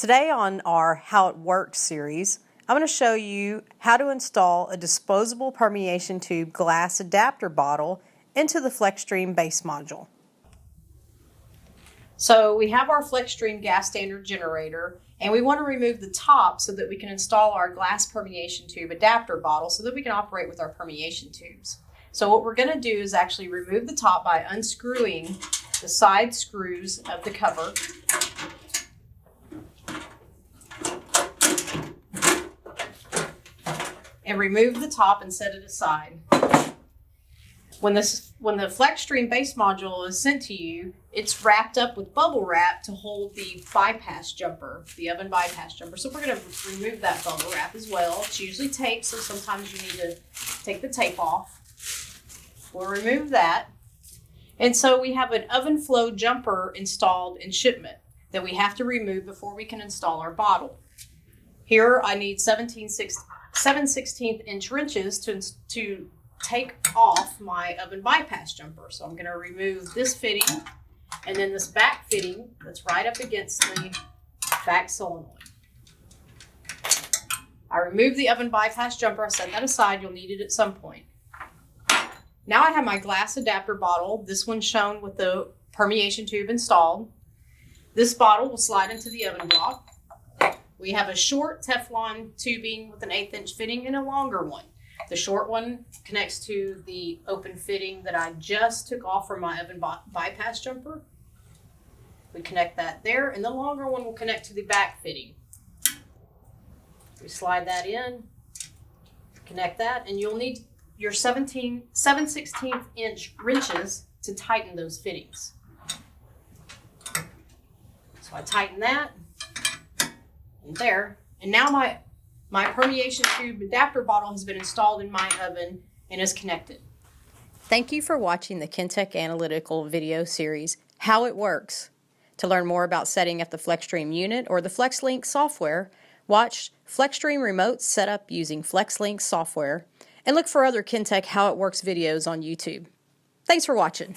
Today on our How It Works series, I'm going to show you how to install a disposable permeation tube glass adapter bottle into the FlexStream Base module. So we have our FlexStream gas standard generator, and we want to remove the top so that we can install our glass permeation tube adapter bottle so that we can operate with our permeation tubes. So what we're going to do is actually remove the top by unscrewing the side screws of the cover. And remove the top and set it aside. When the FlexStream Base module is sent to you, it's wrapped up with bubble wrap to hold the bypass jumper, the oven bypass jumper. So we're going to remove that bubble wrap as well. It's usually tape, so sometimes you need to take the tape off. We'll remove that. And so we have an oven flow jumper installed in shipment that we have to remove before we can install our bottle. Here I need 7/16 inch wrenches to take off my oven bypass jumper. So I'm going to remove this fitting and then this back fitting that's right up against the back solenoid. I removed the oven bypass jumper. I set that aside. You'll need it at some point. Now I have my glass adapter bottle. This one's shown with the permeation tube installed. This bottle will slide into the oven block. We have a short Teflon tubing with an 1/8 inch fitting and a longer one. The short one connects to the open fitting that I just took off from my oven bypass jumper. We connect that there, and the longer one will connect to the back fitting. We slide that in, connect that, and you'll need your 7/16 inch wrenches to tighten those fittings. So I tighten that. And there, and now my permeation tube adapter bottle has been installed in my oven and is connected. Thank you for watching the KIN-TEK analytical video series, How It Works. To learn more about setting up the FlexStream unit or the FlexLink software, watch FlexStream remote setup using FlexLink software, and look for other KIN-TEK How It Works videos on YouTube. Thanks for watching.